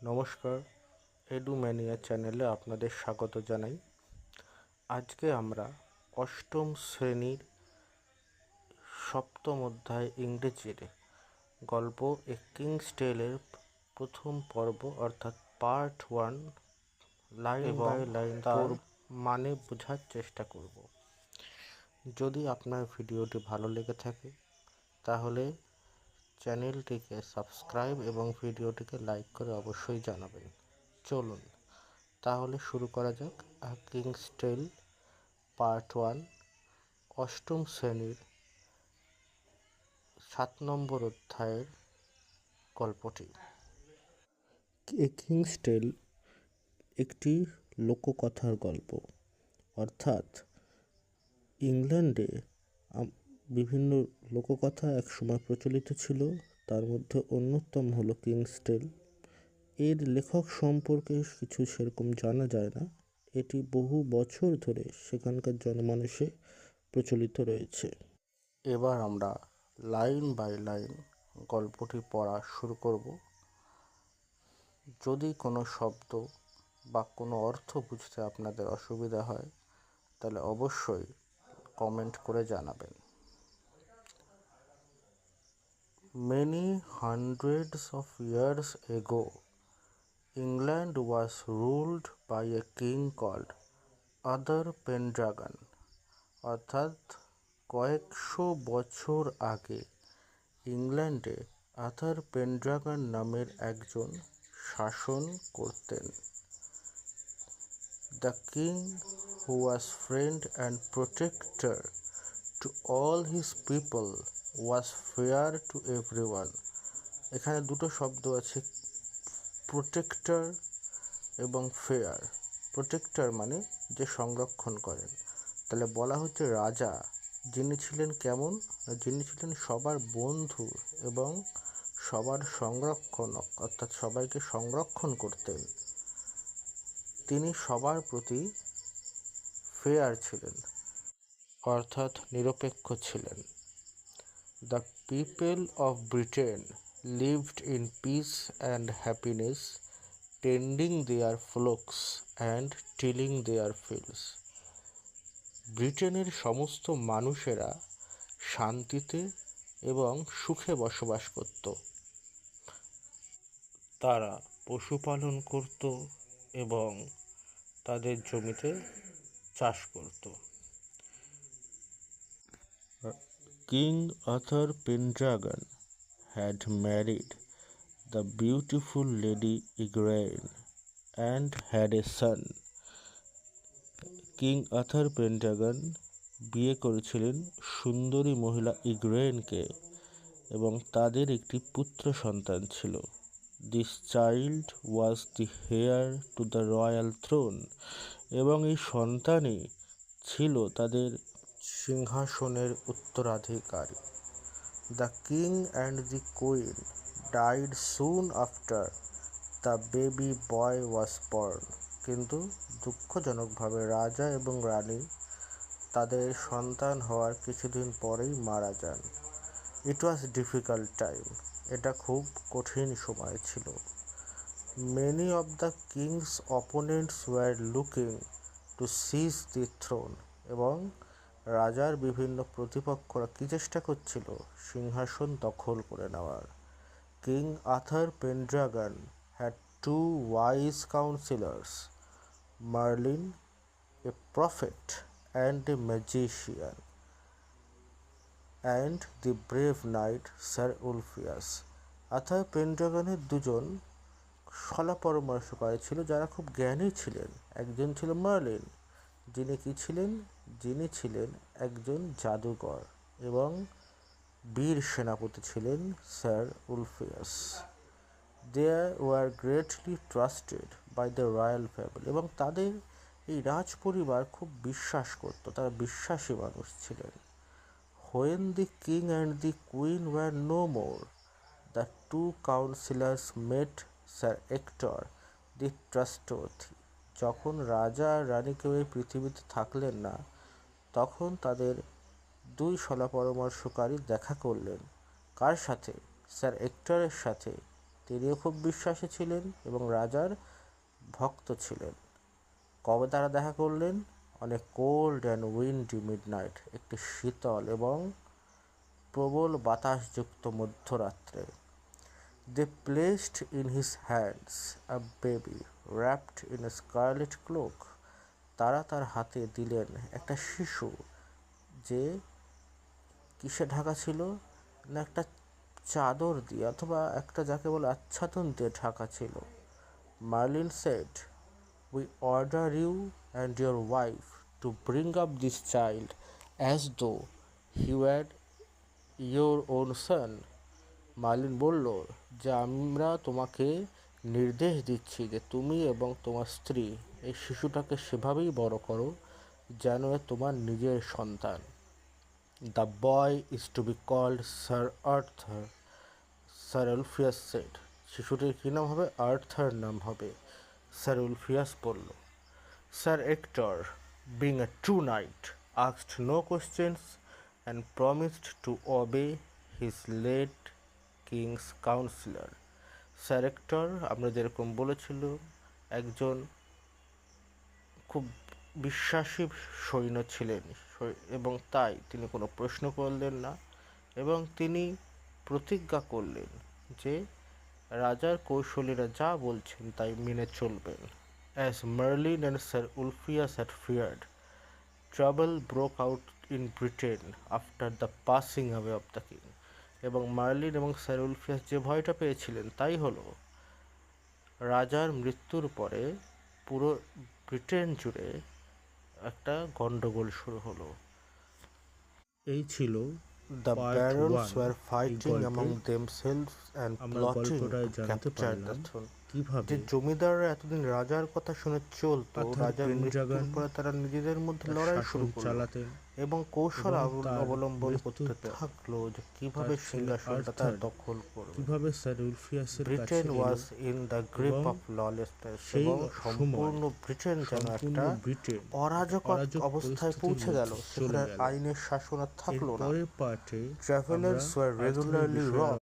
নমস্কার, এডুম্যানিয়া চ্যানেলে আপনাদের স্বাগত জানাই। আজকে আমরা অষ্টম শ্রেণীর সপ্তম অধ্যায় ইংরেজির গল্প এ কিংস টেলের প্রথম পর্ব অর্থাৎ পার্ট 1 লাইন বাই লাইন তার মানে বোঝার চেষ্টা করব। যদি আপনার ভিডিওটি ভালো লেগে থাকে তাহলে চ্যানেলটিকে সাবস্ক্রাইব এবং ভিডিওটিকে লাইক করে অবশ্যই জানাবেন। চলুন তাহলে শুরু করা যাক আ কিংস টেল পার্ট 1 অষ্টম শ্রেণীর 7 নম্বর অধ্যায়ের গল্পটি। এ কিংস টেল একটি লোককথার গল্প, অর্থাৎ ইংল্যান্ডে বিভিন্ন লোককথা একসময় প্রচলিত ছিল। তার মধ্যে অন্যতম হলো কিংস টেল। এর লেখক সম্পর্কে কিছু সেরকম জানা যায় না। এটি বহু বছর ধরে সেখানকার জনমানসে প্রচলিত রয়েছে। এবার আমরা লাইন বাই লাইন গল্পটি পড়া শুরু করব। যদি কোনো শব্দ বা কোনো অর্থ বুঝতে আপনাদের অসুবিধা হয় তাহলে অবশ্যই কমেন্ট করে জানাবেন। Many hundreds of years ago, England was ruled by a king called Uther Pendragon. অর্থাৎ কয়েকশো বছর আগে ইংল্যান্ডে আথার পেনড্রাগন নামের একজন শাসন করতেন। The king, who was friend and protector to all his people, was fair to everyone. এখানে দুটো শব্দ আছে, প্রোটেক্টর এবং ফেয়ার। প্রোটেক্টর মানে যে সংরক্ষণ করেন, তাহলে বলা হচ্ছে রাজা যিনি ছিলেন কেমন, যিনি ছিলেন সবার বন্ধু এবং সবার সংরক্ষণক, অর্থাৎ সবাইকে সংরক্ষণ করতেন। তিনি সবার প্রতি ফেয়ার ছিলেন, অর্থাৎ নিরপেক্ষ ছিলেন। The people of Britain lived in peace and happiness, tending their flocks and tilling their fields. ব্রিটেনের সমস্ত মানুষেরা শান্তিতে এবং সুখে বসবাস করত। তারা পশুপালন করত এবং তাদের জমিতে চাষ করত। King Arthur Pendragon had married the beautiful Lady Igraine and had a son. King Arthur Pendragon বিয়ে করেছিলেন সুন্দরী মহিলা ইগ্রেইনকে এবং তাদের একটি পুত্র সন্তান ছিল। This child was the heir to the royal throne, এবং এই সন্তানই ছিল তাদের সিংহাসনের উত্তরাধিকারী। The king and the queen died soon after the baby boy was born. কিন্তু দুঃখজনকভাবে রাজা এবং রানী তাদের সন্তান হওয়ার কিছুদিন পরেই মারা যান। ইট ওয়াজ ডিফিকাল্ট টাইম, এটা খুব কঠিন সময় ছিল। Many of the kings opponents were looking to seize the throne, এবং রাজার বিভিন্ন প্রতিপক্ষরা কী চেষ্টা করছিল, সিংহাসন দখল করে নেওয়ার। King Arthur Pendragon had two wise councillors, Merlin a prophet and a magician, and the brave knight sir Ulfius. Arthur পেনড্রাগনের দুজন শলা পরামর্শকারী ছিল যারা খুব জ্ঞানী ছিলেন। একজন ছিল মার্লিন, যিনি ছিলেন একজন জাদুকর, এবং বীর সেনাপতি ছিলেন sir Ulfius. They were greatly trusted by the royal family, এবং তাদের এই রাজ পরিবার খুব বিশ্বাস করত, তারা বিশ্বাসী মানুষ ছিলেন। When the king and the queen were no more, the two councillors met sir Hector the trustworthy. যখন রাজা আর রানী কেউ এই পৃথিবীতে থাকলেন না, তখন তাদের দুই শলা পরামর্শকারী দেখা করলেন। কার সাথে? স্যার হেক্টরের সাথে, তিনিও খুব বিশ্বাসী ছিলেন এবং রাজার ভক্ত ছিলেন। কবে তারা দেখা করলেন? অনেক কোল্ড অ্যান্ড উইন্ডি মিডনাইট, একটি শীতল এবং প্রবল বাতাসযুক্ত মধ্যরাত্রে। They placed in his hands a baby wrapped in a scarlet cloak. তারা তার হাতে দিলেন একটা শিশু, যে কিসে ঢাকা ছিল? না একটা চাদর দিয়ে অথবা একটা যাকে বলে আচ্ছাদন দিয়ে ঢাকা ছিল। Merlin said, "We order you and your wife to bring up this child as though he were your own son." Merlin বলল যে আমরা তোমাকে নির্দেশ দিচ্ছি যে তুমি এবং তোমার স্ত্রী এই শিশুটাকে সেভাবেই বড় করো যেন এ তোমার নিজের সন্তান। The boy is to be called sir Arthur, sir Ulfius said. শিশুটির কী নাম হবে? আর্থার নাম হবে, স্যার উলফিয়াস বলল। Sir Hector, being a true knight, asked no questions and promised to obey his late king's counselor. Sir hectare, আমরা যেরকম বলেছিল, একজন খুব বিশ্বাসী সৈন্য ছিলেন এবং তাই তিনি কোনো প্রশ্ন করলেন না এবং তিনি প্রতিজ্ঞা করলেন যে রাজার কৌশলীরা যা বলছেন তাই মেনে চলবেন। As Merlin and Sir Ulfias had feared, trouble broke out in Britain after the passing away of the king. এবং মার্লিন এবং স্যার উলফিয়াস যে ভয়টা পেয়েছিলেন তাই হলো রাজার মৃত্যুর পরে পুরো ব্রিটেন জুড়ে একটা গন্ডগোল শুরু হলো। এই ছিল The barons were fighting among themselves and plotting to capture the throne. যে জমিদাররা এতদিন রাজার কথা শুনে চলতো, রাজার মৃত্যুর পরে তারা নিজেদের মধ্যে লড়াই শুরু করলো এবং কৌশল অবলম্বন করতে থাকলো যে কিভাবে সিংহাসনটা তারা দখল করবে। Britain was in the grip of lawlessness, এবং সম্পূর্ণ ব্রিটেন যেন একটা অরাজক অবস্থায় পৌঁছে গেল, সেখানে আইনের শাসন আর থাকলো না। Travellers war regularly robbed